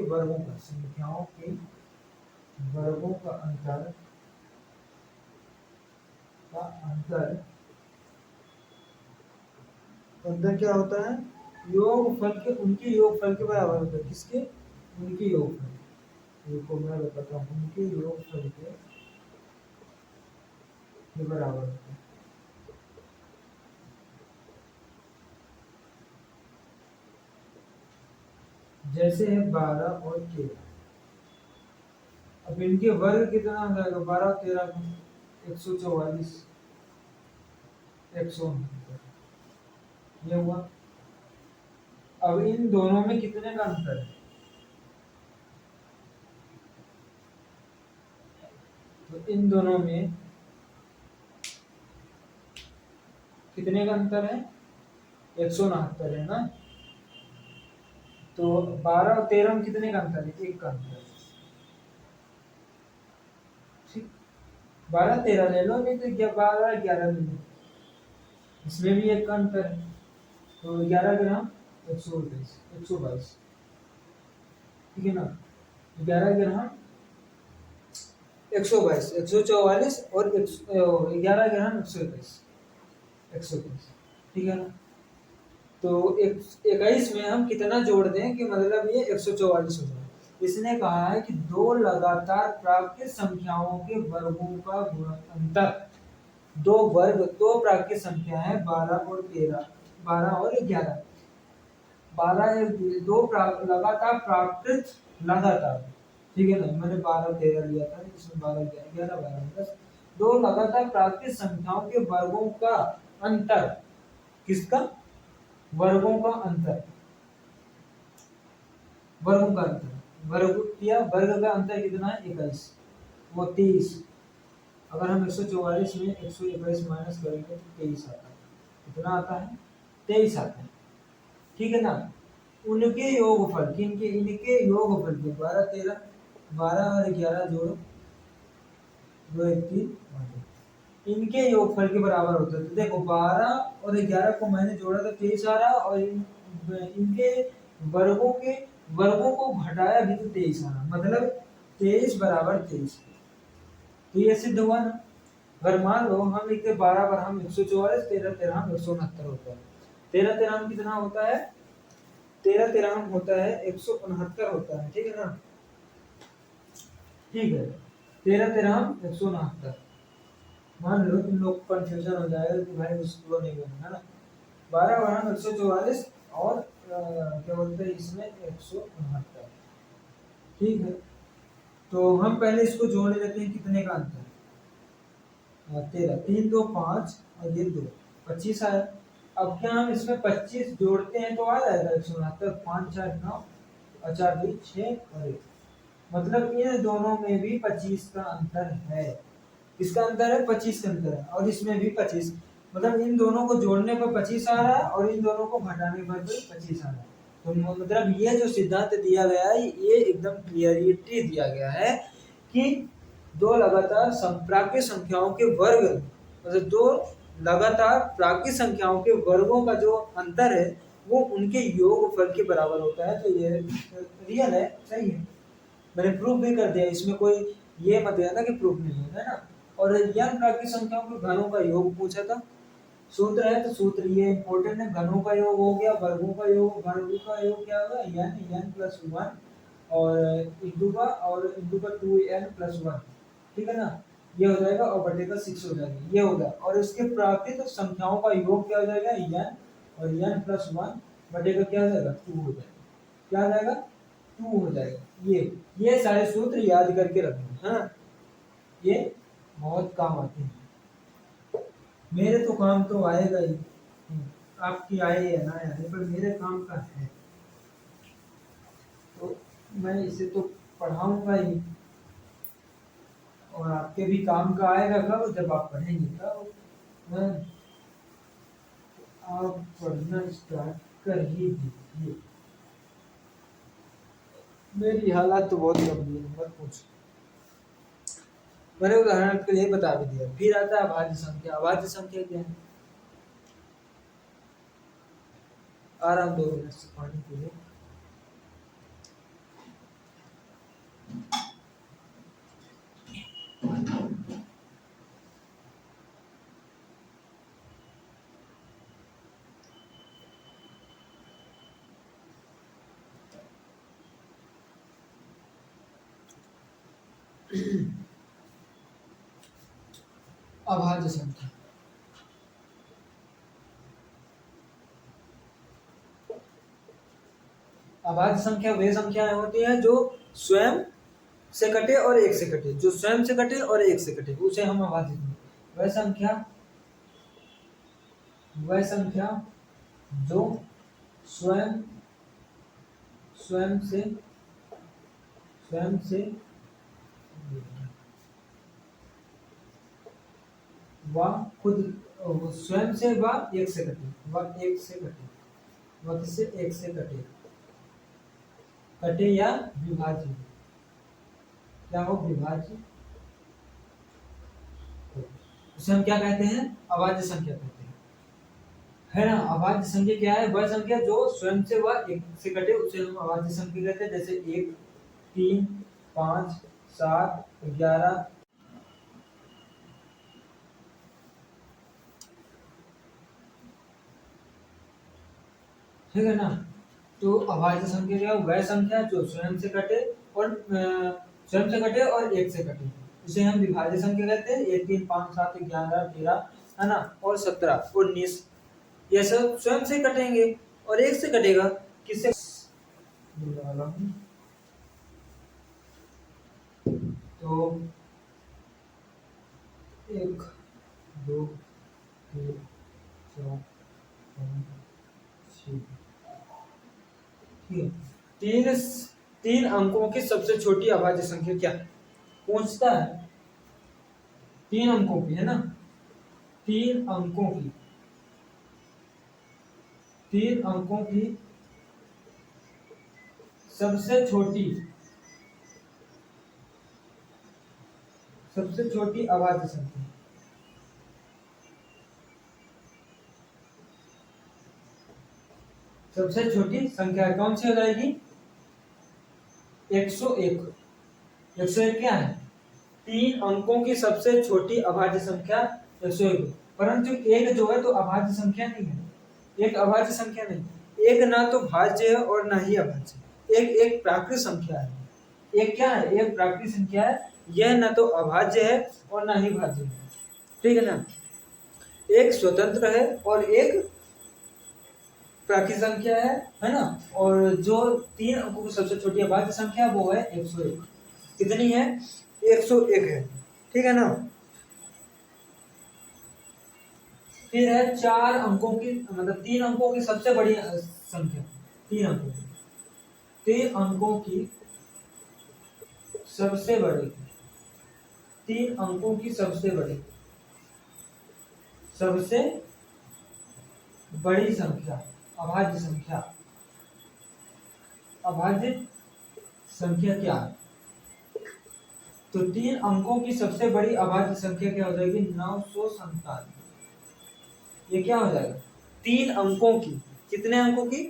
वर्गों का अंतर अंतर क्या होता है? योगफल के, उनके योगफल के बराबर होता है। किसके? उनके योगफल, देखो मैं बताता हूँ, उनके योगफल के बराबर होता है। जैसे है 12 और 13, अब इनके वर्ग कितना हो जाएगा? 12 और 13 का 144, 169, ये हुआ। अब इन दोनों में कितने का अंतर है? तो इन दोनों में कितने का अंतर है? 169 है ना। तो 12 और 13 में कितने का अंतर है? 1 का अंतर है। ठीक, 12 13 ले लो, नहीं तो 12 11 ले लो, इसमें भी 1 का अंतर है। तो 11 ग्राम 122, ठीक है ना, 11 ग्राम 122, 144 और 11 ग्राम 121, ठीक है ना। तो 21 में हम कितना जोड़ दें कि मतलब ये 144 हो जाए? इसने कहा है कि दो लगातार प्राकृत संख्याओं के वर्गों का अंतर, दो वर्ग, दो प्राकृत संख्या है 12 और 13, 12 और 11, 12 दो लगातार प्राकृत, लगातार, ठीक है ना, मैंने 12 13 लिया था, इसमें 12 11 12 10, दो लगातार प्राकृत संख्याओं के वर्गों का अंतर, किसका? वर्गों का अंतर, वर्गों का अंतर, वर्ग किया, वर्ग का अंतर कितना है? 21, वो 23, अगर हम 144 में 121 माइनस करेंगे तो 23 आता है। कितना आता है? 23 आता है, ठीक है ना। उनके योगफल, किनके? इनके योगफल के 12 13, 12 और 11 जोड़ो, 2 1 3, इनके योगफल के बराबर होता है। तो देखो 12 और 11 को मैंने जोड़ा तो 23 आ रहा, और इनके वर्गों को घटाया भी तो 23 आ रहा, मतलब 23 बराबर 23। तो ये सिद्ध हुआ ना। अगर मान लो हम लिखते 12 पर हम 144, 13 13 हम 169 होता है, 13 13 हम कितना होता है? 13 13 हम होता है 169 होता है, ठीक है ना, ठीक है, 13 13 हम 169। मान लो तुम लोग कंफ्यूजन हो जाएगा कि भाई उसको नहीं करना है ना, 12 बराबर 144 और क्या बोलते हैं इसमें 169, ठीक है। तो हम पहले इसको जोड़ लेते हैं, कितने का अंतर है? 13, 3 2 5 और ये 2, 25 आया। अब क्या हम इसमें 25 जोड़ते हैं तो आ जाएगा 169, 5 4 9 और 4 2 6 और 1, मतलब इन दोनों में भी 25 का अंतर है। किसका अंतर है? 25 का अंतर है, और इसमें भी 25, मतलब इन दोनों को जोड़ने पर 25 आ रहा है और इन दोनों को घटाने पर भी 25 आ रहा है। तो मतलब ये जो सिद्धांत दिया गया है, ये एकदम क्लियरिटी दिया गया है कि दो लगातार प्राकृत संख्याओं के वर्ग, मतलब दो लगातार प्राकृत संख्याओं के वर्गों का जो अंतर है वो उनके योगफल के बराबर होता है। तो ये रियल है, सही है, मैंने प्रूफ भी कर दिया, इसमें कोई ये मत कहना कि प्रूफ नहीं है ना। और यन प्राकृत संख्याओं के घनों का योग पूछा था, सूत्र है, तो सूत्र ये इंपॉर्टेंट है, घनों का योग हो गया, वर्गों का योग, वर्गों का योग क्या होगा? n प्लस 1 और इंटू का 2n प्लस 1, ठीक है ना। ये हो जाएगा और बटे का 6 हो जाएगा, ये हो गया। और इसके प्राकृत संख्याओं का योग क्या हो जाएगा, n, और n प्लस 1 बटे का क्या हो जाएगा, 2 हो जाएगा। क्या हो जाएगा, 2 हो जाएगा। ये सारे सूत्र याद करके रखना, हाँ, ये बहुत काम आते हैं। मेरे तो काम तो आएगा ही, आपकी आए या ना आए, पर मेरे काम का है, तो मैं इसे तो पढ़ाऊंगा ही, और आपके भी काम का आएगा कब, जब आप पढ़ेंगे तब। हाँ, आप पढ़ना स्टार्ट कर ही दीजिए। मेरी हालत तो बहुत गंभीर है, मत पूछो। मैंने उदाहरण के लिए बता भी दिया। फिर आता है अभाज्य संख्या। अभाज्य संख्या क्या है, आराम 2 मिनट से पानी पी लो। अभाज्य संख्या, अभाज्य संख्या वे संख्याएं होती हैं जो स्वयं से कटे और एक से कटे, जो स्वयं से कटे और एक से कटे, उसे हम अभाज्य कहते हैं। वह संख्या जो स्वयं स्वयं से व खुद स्वयं से व एक से कटे, व किससे, एक से कटे, या विभाज्य, क्या हो, विभाज्य, उसे हम क्या कहते हैं, अभाज्य संख्या कहते हैं, है ना। अभाज्य संख्या क्या है, वह संख्या जो स्वयं से व एक से कटे, उसे हम अभाज्य संख्या कहते हैं। जैसे 1, 3, 5, 7, 11, ठीक है ना। तो अभाज्य संख्या क्या है, वह संख्या जो स्वयं से कटे और एक से कटे, उसे हम विभाज्य संख्या कहते हैं। 1, 3, 5, 7, 11, 13, है ना, और 17, 19, ये सब स्वयं से कटेंगे, और एक से कटेगा किससे, तो 1, 2, 3, 4, 5, 6, तीन तीन अंकों की सबसे छोटी अभाज्य संख्या क्या है, पूछता है। 3 अंकों की, है ना, 3 अंकों की, 3 अंकों की सबसे छोटी अभाज्य संख्या, सबसे छोटी संख्या कौन सी हो जाएगी, 101। 101 क्या है, 3 अंकों की सबसे छोटी अभाज्य संख्या 101। परंतु एक जो है तो अभाज्य संख्या नहीं है, एक अभाज्य संख्या नहीं, एक ना तो भाज्य है और ना ही अभाज्य, एक प्राकृत संख्या है। एक क्या है, एक प्राकृत संख्या है, यह ना तो अभाज्य है और ना ही भाज्य है, ठीक है ना। एक स्वतंत्र है और एक प्राकृत संख्या है ना। और जो 3 अंकों की सबसे छोटी अभाज्य संख्या वो है 101। कितनी है, 101 है, ठीक है ना। फिर है 4 अंकों की, मतलब 3 अंकों की सबसे बड़ी संख्या, 3 अंकों की, 3 अंकों की सबसे बड़ी, 3 अंकों की सबसे बड़ी संख्या, अभाज्य संख्या, अभाज्य संख्या क्या है, तो 3 अंकों की सबसे बड़ी अभाज्य संख्या क्या हो जाएगी, 997। ये क्या हो जाएगा, 3 अंकों की, कितने अंकों की,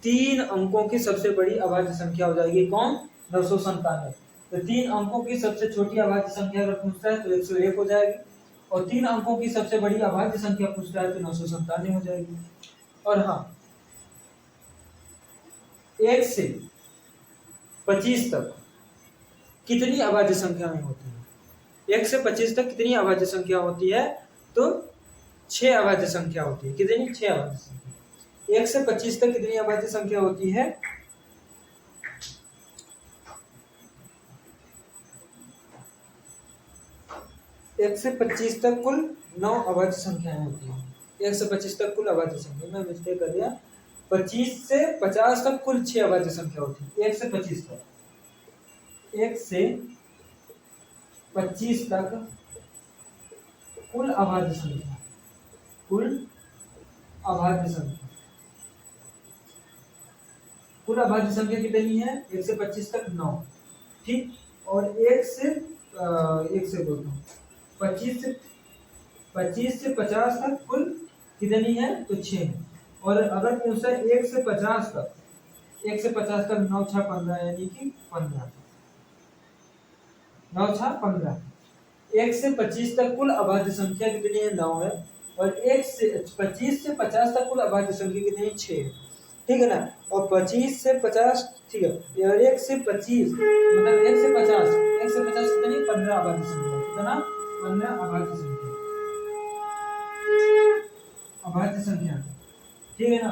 3 अंकों की सबसे बड़ी अभाज्य संख्या हो जाएगी कौन, 997। तो 3 अंकों की सबसे छोटी अभाज्य संख्या अगर पूछता है तो 101 हो जाएगी, और 3 अंकों की सबसे बड़ी अभाज्य संख्या पूछता है तो 997 हो जाएगी। और हाँ, 1 से 25 तक कितनी अभाज्य संख्याएं होती हैं, 1 से 25 तक कितनी अभाज्य संख्या होती है? तो 6 अभाज्य संख्या होती है। कितनी? 6 अभाज्य संख्या। 1 से 25 तक कितनी अभाज्य संख्या होती है? 1 से 25 तक कुल 9 अभाज्य संख्याएं होती हैं। 1 से 25 तक कुल अभाज्य संख्या, मैं मिस्टेक कर दिया। 25 से 50 तक कुल 6 अभाज्य संख्या होती है। 1 से 25 तक, 1 से 25 तक कुल अभाज्य संख्या, कुल अभाज्य संख्या, कुल अभाज्य संख्या कितनी है? 1 से 25 तक 9, ठीक। और 1 से बोलता हूँ 25 से 50 तक कुल कितनी है? तो 6। और अगर पूछा 1 से 50 तक, 1 से 50 तक 9 6 15 यानी कि 15, 9 6 15। 1 से 25 तक कुल अभाज्य संख्या कितनी है? 9 है। और 1 से 25 से 50 तक कुल अभाज्य संख्या कितनी है? 6 है, ठीक है ना। और 25 से 50, ठीक है। और 1 से 25 मतलब 1 से 50, 1 से 50 कितनी? 15 अभाज्य संख्या। कितना? 15 अभाज्य संख्या, अभाज्य संख्या, ठीक है ना।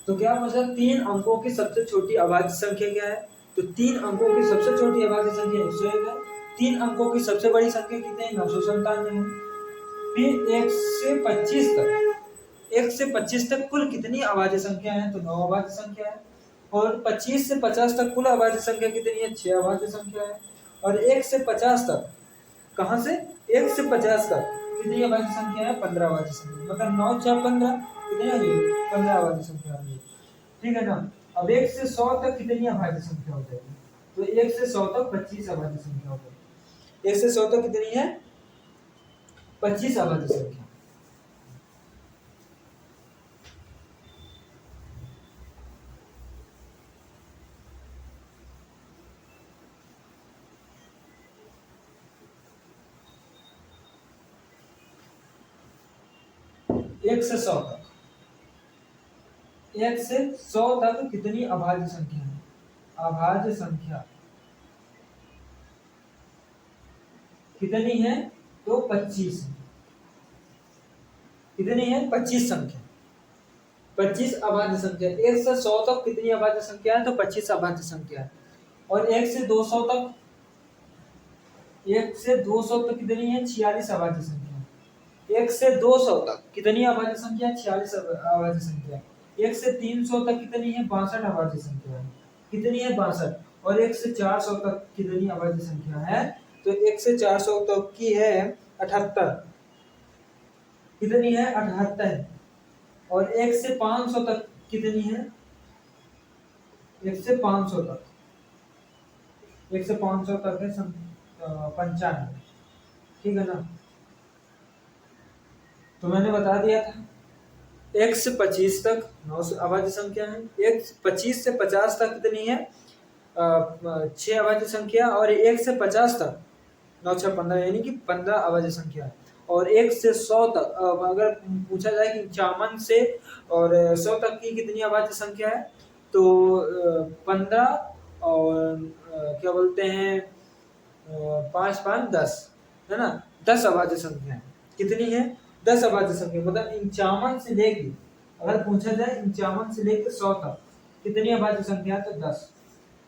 तो क्या मतलब 3 अंकों की सबसे छोटी अभाज्य संख्या क्या है? तो 3 अंकों की सबसे छोटी अभाज्य संख्या 101 है। 3 अंकों की सबसे बड़ी संख्या कितनी है? 997 है। फिर 1 से 25 तक, 1 से 25 तक कुल कितनी अभाज्य संख्या है? तो 9 अभाज्य संख्या है। और 25 से 50 तक कुल अभाज्य संख्या कितनी है? 6 अभाज्य संख्या है। और 1 से 50 तक, कहाँ से? 1 से 50 तक कितनी अभाज्य संख्या है? 15 अभाज्य संख्या। मतलब 9 6 15 कितनी आ गई? 15 अभाज्य संख्या आ गई, ठीक है ना। अब 1 से 100 तक कितनी अभाज्य संख्या हो जाएगी? तो 1 से 100 तक 25 अभाज्य संख्या हो जाएगी। 1 से 100 तक कितनी है? 25 अभाज्य संख्या। एक से 100 तक, 1 से 100 तक कितनी अभाज्य संख्या है? अभाज्य संख्या कितनी है? तो 25। कितनी है? 25 संख्या, 25 अभाज्य संख्या। 1 से 100 तक कितनी अभाज्य संख्या है? तो 25 अभाज्य संख्या है। और 1 से 200 तक, 1 से 200 तक कितनी है? 46 अभाज्य संख्या। 1 से 200 तक कितनी अभाज्य संख्या? 46 अभाज्य संख्या। 1 से 300 तक कितनी है? 62 अभाज्य संख्या है। कितनी है? 62। और 1 से 400 तक कितनी अभाज्य संख्या है? तो 1 से 400 तक की है 78। कितनी है? 78। और 1 से 500 तक कितनी है? 1 से 500 तक, 1 से 500 तक है 95, ठीक है ना। तो मैंने बता दिया था 1 से 25 तक 9 अभाज्य संख्या है। 25 से 50 तक कितनी है? 6 अभाज्य संख्या। और 1 से 50 तक 9 6 15 यानी कि 15 अभाज्य संख्या है। और 1 से 100 तक अगर पूछा जाए कि 51 से और 100 तक की कितनी अभाज्य संख्या है? तो 15 और क्या बोलते हैं 5 5 10, है ना। 10 अभाज्य संख्या है। कितनी है? 10 अभाज्य संख्या। मतलब 51 से लेके, अगर पूछा जाए 51 से लेके 100 तक कितनी अभाज्य संख्या है? तो 10।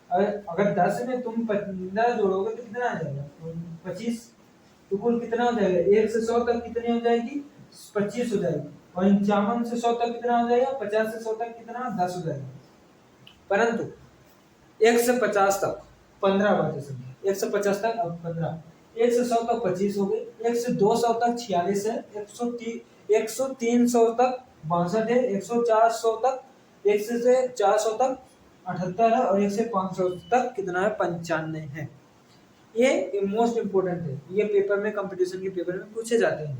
अगर 10 में तुम 15 जोड़ोगे तो कितना आ जाएगा? 25। तो कुल कितना हो जाएगा? 1 से 100 तक कितनी हो जाएगी? 25 हो जाएगी। और 51 से 100 तक कितना हो जाएगा? 50 से 100 तक कितना? 10 हो जाएगा। परंतु 1 से 50 तक 15 अभाज्य संख्या। 1 से 50 तक अब 15, 1 से 100 तक 25 हो गई। 1 से 200 तक 46 है। 10300 तक 62 है। 10400 तक, 1 से 400 तक 78 है। और 1 से 500 तक कितना है? 95 है। ये मोस्ट इंपोर्टेंट है, ये पेपर में, कंपटीशन के पेपर में पूछे जाते हैं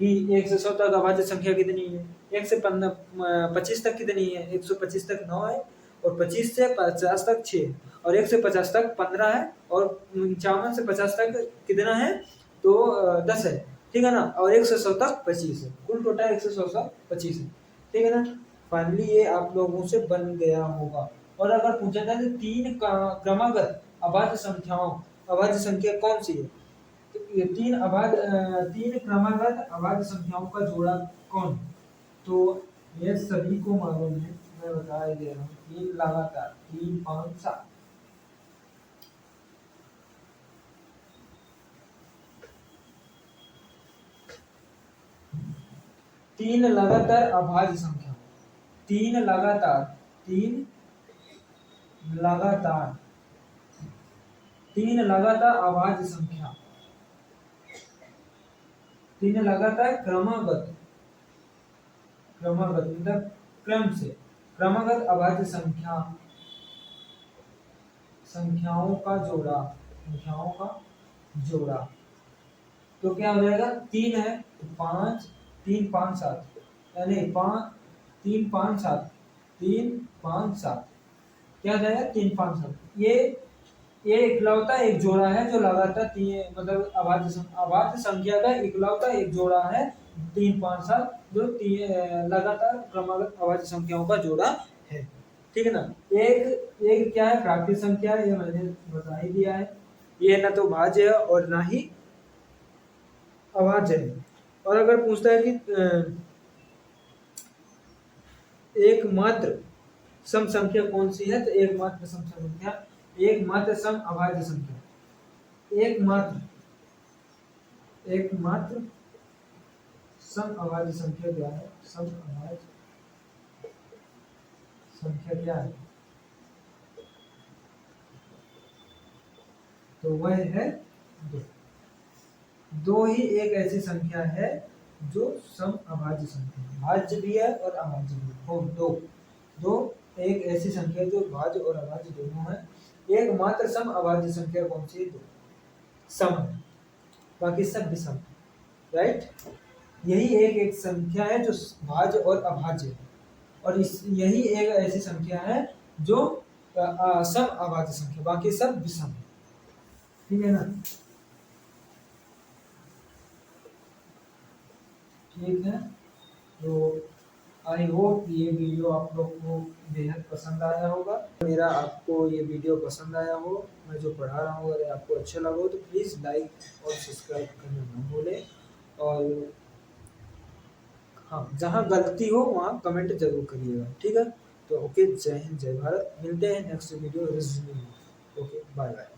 कि 1 से 100 तक अभाज्य संख्या कितनी है। 1 से 25 तक कितनी है? 125 तक 9 है। और 25 से 50 तक 6। और 1 से 50 तक 15 है। और 51 से 50 तक कितना है? तो 10 है, ठीक है ना। और 1 से 100 तक 25 है। कुल टोटल 1 से 100 तक 25 है, ठीक है ना। फाइनली ये आप लोगों से बन गया होगा। और अगर पूछा जाए तो 3 क्रमागत अभाज्य संख्याओं, अभाज्य संख्या कौन सी है? तो ये तीन क्रमागत अभाज्य संख्याओं का जोड़ा कौन? तो ये सभी को मालूम है, मैं बता ही दे रहा हूँ। 3 लगातार, 3 5 7। तीन लगातार अभाज्य संख्या, तीन लगातार, तीन लगातार, तीन लगातार अभाज्य संख्या, तीन लगातार क्रमागत, क्रमागत मतलब क्रम से, क्रमागत अभाज्य संख्या, संख्याओं का जोड़ा, संख्याओं का जोड़ा। तो क्या हो जाएगा? 3 है तो 5, 3 5 7, यानी 5 3 5 7, 3 5 7, क्या हो जाएगा? 3 5 7। ये इकलौता एक जोड़ा है जो लगातार मतलब अभाज्य संख्या का इकलौता एक जोड़ा है 3 5 7, जो लगातार क्रमागत अभाज्य संख्याओं का जोड़ा है। ठीक है ना? एक क्या है? प्राकृतिक संख्या है, ये मैंने बता ही दिया है। ये ना तो भाज्य है और ना ही अभाज्य है। और अगर पूछता है कि एकमात्र सम संख्या कौन सी है, तो एकमात्र सम संख्या, एकमात्र सम अभाज्य संख्या, एकमात्र सम अभाज्य संख्या क्या है? सम अभाज्य संख्या क्या है? तो वह है 2। 2 ही एक ऐसी संख्या है जो सम अभाज्य संख्या है, भाज्य भी है और अभाज्य भी है। दो एक ऐसी संख्या जो भाज्य और अभाज्य दोनों है। एकमात्र सम अभाज्य संख्या कौन सी है? 2 सम है, बाकी सब विषम, राइट। यही एक संख्या है जो भाज्य और अभाज्य है, और यही एक ऐसी संख्या है जो सम अभाज्य संख्या, बाकी सब विषम है। ठीक है ना? ठीक है, तो आई होप ये वीडियो आप लोग को बेहद पसंद आया होगा। मेरा आपको ये वीडियो पसंद आया हो, मैं जो पढ़ा रहा हूँ अगर आपको अच्छा लगा हो तो प्लीज़ लाइक और सब्सक्राइब करना ना भूलें। और हाँ, जहाँ गलती हो वहाँ कमेंट जरूर करिएगा। ठीक है, तो ओके, जय हिंद जय भारत। मिलते हैं next video. Okay, bye bye.